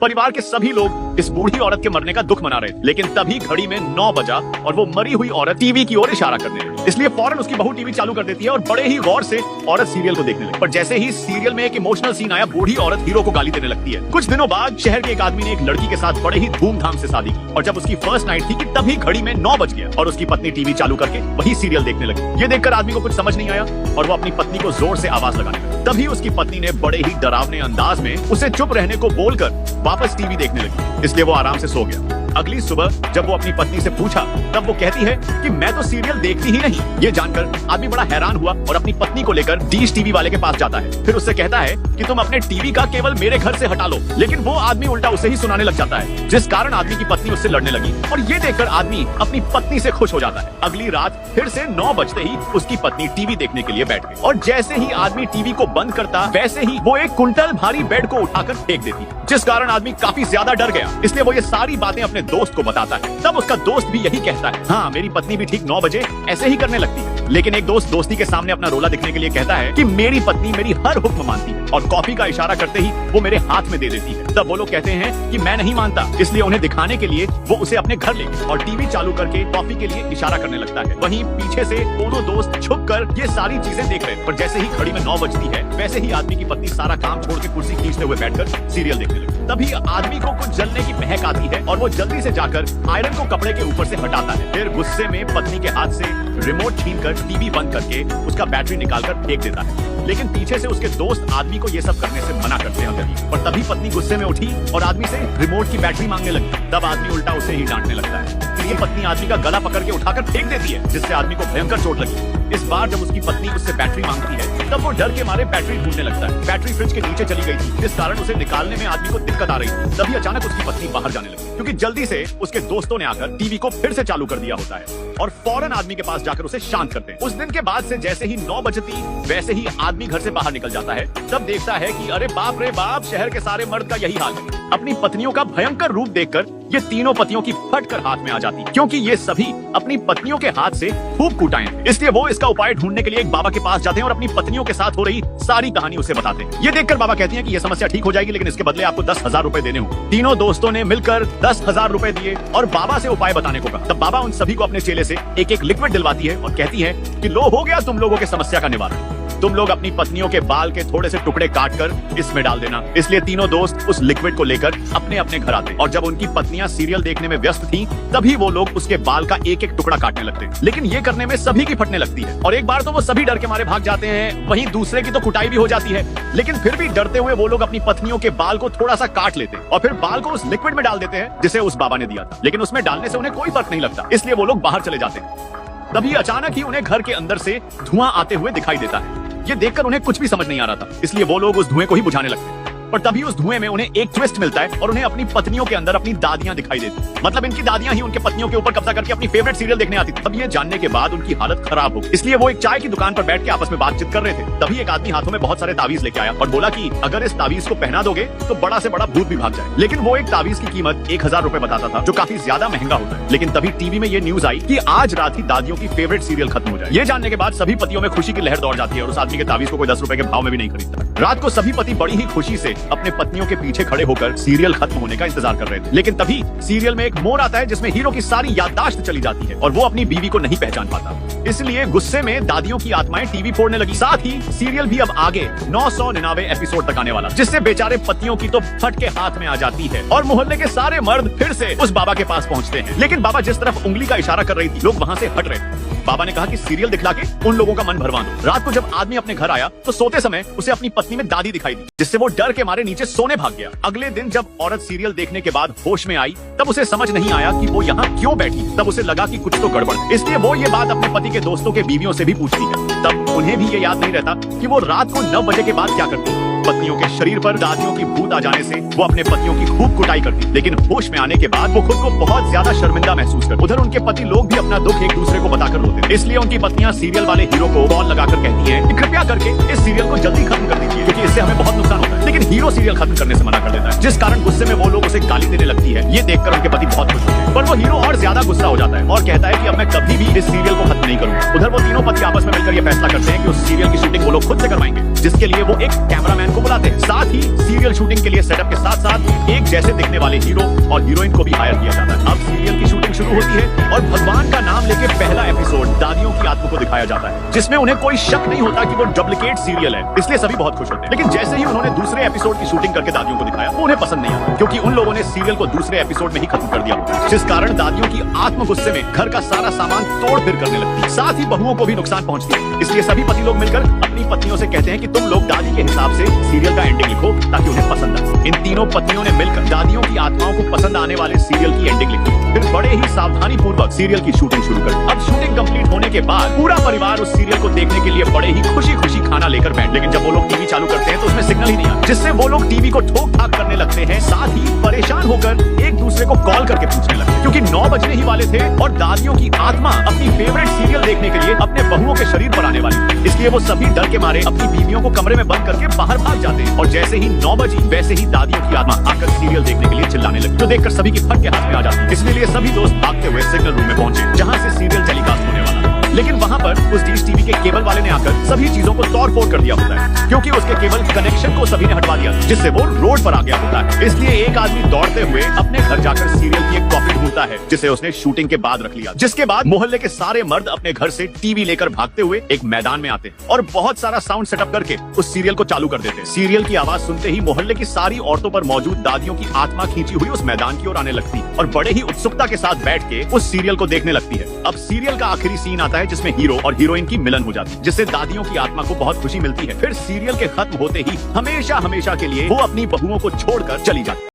परिवार के सभी लोग इस बूढ़ी औरत के मरने का दुख मना रहे थे, लेकिन तभी घड़ी में 9 बजा और वो मरी हुई औरत टीवी की ओर इशारा करने लगी। इसलिए फौरन उसकी बहू टीवी चालू कर देती है और बड़े ही गौर से औरत सीरियल को देखने लगी। पर जैसे ही सीरियल में एक इमोशनल सीन आया, बूढ़ी औरत हीरो को गाली देने लगती है। कुछ दिनों बाद शहर के एक आदमी ने एक लड़की के साथ बड़े ही धूमधाम से शादी की, और जब उसकी फर्स्ट नाइट थी कि तभी घड़ी में 9 बज गया और उसकी पत्नी टीवी चालू करके वही सीरियल देखने लगी। ये देखकर आदमी को कुछ समझ नहीं आया और वो अपनी पत्नी को जोर से आवाज लगाने लगा। तभी उसकी पत्नी ने बड़े ही डरावने अंदाज में उसे चुप रहने को बोलकर वापस टीवी देखने लगी, इसलिए वो आराम से सो गया। अगली सुबह जब वो अपनी पत्नी से पूछा, तब वो कहती है कि मैं तो सीरियल देखती ही नहीं। ये जानकर आदमी बड़ा हैरान हुआ और अपनी पत्नी को लेकर डिश टीवी वाले के पास जाता है। फिर उससे कहता है कि तुम अपने टीवी का केबल मेरे घर से हटा लो, लेकिन वो आदमी उल्टा उसे ही सुनाने लग जाता है, जिस कारण आदमी की पत्नी उससे लड़ने लगी। और ये देखकर आदमी अपनी पत्नी से खुश हो जाता है। अगली रात फिर से 9 बजते ही उसकी पत्नी टीवी देखने के लिए बैठ गई, और जैसे ही आदमी टीवी को बंद करता, वैसे ही वो एक कुंटल भारी बेड को उठाकर फेंक देती, जिस कारण आदमी काफी ज्यादा डर गया। इसलिए वो ये सारी बातें अपने दोस्त को बताता है। तब उसका दोस्त भी यही कहता है, हाँ मेरी पत्नी भी ठीक 9 बजे ऐसे ही करने लगती है। लेकिन एक दोस्त दोस्ती के सामने अपना रोला दिखने के लिए कहता है कि मेरी पत्नी मेरी हर हुक्म मानती है और कॉफी का इशारा करते ही वो मेरे हाथ में दे देती है। तब वो लोग कहते हैं कि मैं नहीं मानता, इसलिए उन्हें दिखाने के लिए वो उसे अपने घर ले और टीवी चालू करके कॉफी के लिए इशारा करने लगता है। वहीं पीछे से दोनों दोस्त छुपकर ये सारी चीजें देख रहे हैं। पर जैसे ही घड़ी में 9 बजती है, वैसे ही आदमी की पत्नी सारा काम छोड़ के कुर्सी खींचते हुए बैठकर सीरियल देखने लगती। तभी आदमी को कुछ जलने की महक आती है और वो जल्दी से जाकर आयरन को कपड़े के ऊपर से हटाता है। फिर गुस्से में पत्नी के हाथ से रिमोट छीनकर टीवी बंद करके उसका बैटरी निकालकर फेंक देता है। लेकिन पीछे से उसके दोस्त आदमी को ये सब करने से मना करते हैं। और तभी पत्नी गुस्से में उठी और आदमी से रिमोट की बैटरी मांगने लगी। तब आदमी उल्टा उसे ही डांटने लगता है। फिर ये पत्नी आदमी का गला पकड़ के उठाकर फेंक देती है, जिससे आदमी को भयंकर चोट लगी। इस बार जब उसकी पत्नी उससे बैटरी मांगती है, तब वो डर के मारे बैटरी ढूंढने लगता है। बैटरी फ्रिज के नीचे चली गई थी, जिस कारण उसे निकालने में आदमी को दिक्कत आ रही थी। तभी अचानक उसकी पत्नी बाहर जाने लगी, क्योंकि जल्दी से उसके दोस्तों ने आकर टीवी को फिर से चालू कर दिया होता है और फौरन आदमी के पास जाकर उसे शांत करते हैं। उस दिन के बाद से जैसे ही 9 बजती, वैसे ही आदमी घर से बाहर निकल जाता है। तब देखता है कि अरे बाप रे बाप, शहर के सारे मर्द का यही हाल है। अपनी पत्नियों का भयंकर रूप देखकर ये तीनों पतियों की फटकर हाथ में आ जाती, क्योंकि ये सभी अपनी पत्नियों के हाथ से खूब कुटाए हैं। इसलिए वो इसका उपाय ढूंढने के लिए एक बाबा के पास जाते हैं और अपनी पत्नियों के साथ हो रही सारी कहानी उसे बताते हैं। ये देखकर बाबा कहती हैं कि ये समस्या ठीक हो जाएगी, लेकिन इसके बदले आपको 10,000 रुपए देने होंगे। तीनों दोस्तों ने मिलकर 10,000 रुपए दिए और बाबा से उपाय बताने को कहा। तब बाबा उन सभी को अपने चेले से एक एक लिक्विड दिलवाती है और कहती है कि लो, हो गया तुम लोगों के समस्या का निवारण। तुम लोग अपनी पत्नियों के बाल के थोड़े से टुकड़े काटकर इसमें डाल देना। इसलिए तीनों दोस्त उस लिक्विड को लेकर अपने अपने घर आते, और जब उनकी पत्नियां सीरियल देखने में व्यस्त थीं, तभी वो लोग उसके बाल का एक एक टुकड़ा काटने लगते हैं। लेकिन ये करने में सभी की फटने लगती है और एक बार तो वो सभी डर के मारे भाग जाते हैं। वहीं दूसरे की तो कुटाई भी हो जाती है, लेकिन फिर भी डरते हुए वो लोग अपनी पत्नियों के बाल को थोड़ा सा काट लेते हैं और फिर बाल को उस लिक्विड में डाल देते हैं जिसे उस बाबा ने दिया था। लेकिन उसमें डालने से उन्हें कोई फर्क नहीं लगता, इसलिए वो लोग बाहर चले जाते हैं। तभी अचानक ही उन्हें घर के अंदर से धुआं आते हुए दिखाई देता है। ये देखकर उन्हें कुछ भी समझ नहीं आ रहा था, इसलिए वो लोग उस धुएं को ही बुझाने लगते हैं। पर तभी उस धुएं में उन्हें एक ट्विस्ट मिलता है और उन्हें अपनी पत्नियों के अंदर अपनी दादियां दिखाई देती। मतलब इनकी दादियां ही उनके पत्नियों के ऊपर कब्जा करके अपनी फेवरेट सीरियल देखने आती थी। अब ये जानने के बाद उनकी हालत खराब हो गई, इसलिए वो एक चाय की दुकान पर बैठ के आपस में बातचीत कर रहे थे। तभी एक आदमी हाथों में बहुत सारे तावीज लेके आया और बोला कि अगर इस तावीज को पहना दोगे तो बड़ा से बड़ा भूत भी भाग जाए। लेकिन वो एक तावीज की कीमत 1,000 रुपए बताता था, जो काफी ज्यादा महंगा होता है। लेकिन तभी टीवी में ये न्यूज आई कि आज रात ही दादियों की फेवरेट सीरियल खत्म हो जाए। ये जानने के बाद सभी पतियों में खुशी की लहर दौड़ जाती है और उस आदमी के तावीज को कोई 10 रुपए के भाव में भी नहीं खरीदता। रात को सभी पति बड़ी ही खुशी से अपने पत्नियों के पीछे खड़े होकर सीरियल खत्म होने का इंतजार कर रहे थे। लेकिन तभी सीरियल में एक मोड़ आता है जिसमें हीरो की सारी याददाश्त चली जाती है और वो अपनी बीवी को नहीं पहचान पाता। इसलिए गुस्से में दादियों की आत्माएं टीवी फोड़ने लगी। साथ ही सीरियल भी अब आगे 999 एपिसोड तक आने वाला, जिससे बेचारे पतियों की तो फट के हाथ में आ जाती है और मोहल्ले के सारे मर्द फिर से उस बाबा के पास पहुंचते हैं। लेकिन बाबा जिस तरफ उंगली का इशारा कर रही थी, लोग वहां से हट रहे थे। बाबा ने कहा कि सीरियल दिखला के उन लोगों का मन भरवा दो। रात को जब आदमी अपने घर आया तो सोते समय उसे अपनी पत्नी में दादी दिखाई दी, जिससे वो डर के मारे नीचे सोने भाग गया। अगले दिन जब औरत सीरियल देखने के बाद होश में आई, तब उसे समझ नहीं आया कि वो यहाँ क्यों बैठी। तब उसे लगा कि कुछ तो गड़बड़ है, इसलिए वो ये बात अपने पति के दोस्तों के बीवियों से भी पूछती है। तब उन्हें भी ये याद नहीं रहता कि वो रात को 9 बजे के बाद क्या करती। पत्नियों के शरीर पर दादियों की भूत आ जाने से वो अपने पतियों की खूब कुटाई करती, लेकिन होश में आने के बाद वो खुद को बहुत ज्यादा शर्मिंदा महसूस करती। उधर उनके पति लोग भी अपना दुख एक दूसरे को बताकर रोते थे। इसलिए उनकी पत्नियां सीरियल वाले हीरो को कॉल लगाकर कहती हैं कि कृपया करके इस सीरियल को जल्दी खत्म कर दीजिए, क्योंकि इससे हमें बहुत नुकसान होता है। लेकिन हीरो सीरियल खत्म करने से मना कर देता है, जिस कारण गुस्से में वो लोग उसे गाली देने लगती है। ये देखकर उनके पति बहुत खुश होते हैं, पर वो हीरो और ज्यादा गुस्सा हो जाता है और कहता है कि अब मैं कभी भी इस सीरियल को खत्म नहीं करूंगा। उधर वो तीनों पति आपस में मिलकर ये फैसला करते हैं कि उस सीरियल की शूटिंग वो लोग खुद से करवाएंगे, जिसके लिए वो एक कैमरामैन को को बुलाते हैं। साथ ही सीरियल शूटिंग के लिए सेटअप के साथ साथ एक जैसे दिखने वाले हीरो और हीरोइन को भी हायर किया जाता है। अब सीरियल की शूटिंग शुरू होती है और भगवान का नाम लेके पहला एपिसोड दादियों की आत्मा को दिखाया जाता है, जिसमें उन्हें कोई शक नहीं होता कि वो डुप्लीकेट सीरियल है, इसलिए सभी बहुत खुश होते हैं। लेकिन जैसे ही उन्होंने दूसरे एपिसोड की शूटिंग करके दादियों को दिखाया, वो उन्हें पसंद नहीं आया, क्योंकि उन लोगों ने सीरियल को दूसरे एपिसोड में ही खत्म कर दिया होता है, जिस कारण दादियों की आत्म गुस्से में घर का सारा सामान तोड़ फिर करने लगती है। साथ ही बहुओं को भी नुकसान पहुंचती है। इसलिए सभी पति लोग मिलकर अपनी पत्नियों से कहते हैं कि तुम लोग दादी के हिसाब से सीरियल का एंडिंग लिखो ताकि उन्हें पसंद आए। इन तीनों पत्नियों ने मिलकर दादियों की आत्माओं को पसंद आने वाले सीरियल की एंडिंग लिखी। फिर बड़े ही सावधानी पूर्वक सीरियल की शूटिंग शुरू कर। अब शूटिंग कंप्लीट होने के बाद पूरा परिवार उस सीरियल को देखने के लिए बड़े ही खुशी खुशी खाना लेकर बैठ। लेकिन जब वो लोग टीवी चालू करते हैं तो उसमें सिग्नल ही नहीं आता, जिससे वो लोग टीवी को ठोक ठाक करने लगते हैं। साथ ही परेशान होकर एक दूसरे को कॉल करके पूछने लगते हैं, क्योंकि 9 बजने ही वाले थे और दादियों की आत्मा अपनी फेवरेट सीरियल देखने के लिए अपने बहुओं के शरीर पर आने वाली थी। इसलिए वो सभी डर के मारे अपनी बीवियों को कमरे में बंद करके बाहर भाग जाते हैं। और जैसे ही 9 बजी वैसे ही दादियों की आत्मा आकर सीरियल देखने के लिए चिल्लाने लगी, जो देखकर सभी की फट के हाथ में आ जाती है। इसलिए सभी दोस्त भागते हुए सिग्नल रूम में पहुंचे, जहां से सीरियल टेलीकास्ट होने वाला। लेकिन वहां पर उस डिश टीवी के केबल वाले ने आकर सभी चीजों को तोड़ फोड़ कर दिया होता है, क्योंकि उसके केबल कनेक्शन को सभी ने हटवा दिया, जिससे वो रोड पर आ गया होता है। इसलिए एक आदमी दौड़ते हुए अपने घर जाकर सीरियल की एक कॉपी ढूंढता है, जिसे उसने शूटिंग के बाद रख लिया। जिसके बाद मोहल्ले के सारे मर्द अपने घर से टीवी लेकर भागते हुए एक मैदान में आते हैं और बहुत सारा साउंड सेटअप करके उस सीरियल को चालू कर देते हैं। सीरियल की आवाज सुनते ही मोहल्ले की सारी औरतों पर मौजूद दादियों की आत्मा खींची हुई उस मैदान की ओर आने लगती है और बड़े ही उत्सुकता के साथ बैठ के उस सीरियल को देखने लगती है। अब सीरियल का आखिरी सीन आता है, जिसमें हीरो और हीरोइन की मिलन हो जाती है, जिससे दादियों की आत्मा को बहुत खुशी मिलती है। फिर सीरियल के खत्म होते ही हमेशा हमेशा के लिए वो अपनी बहुओं को छोड़कर चली जाती है।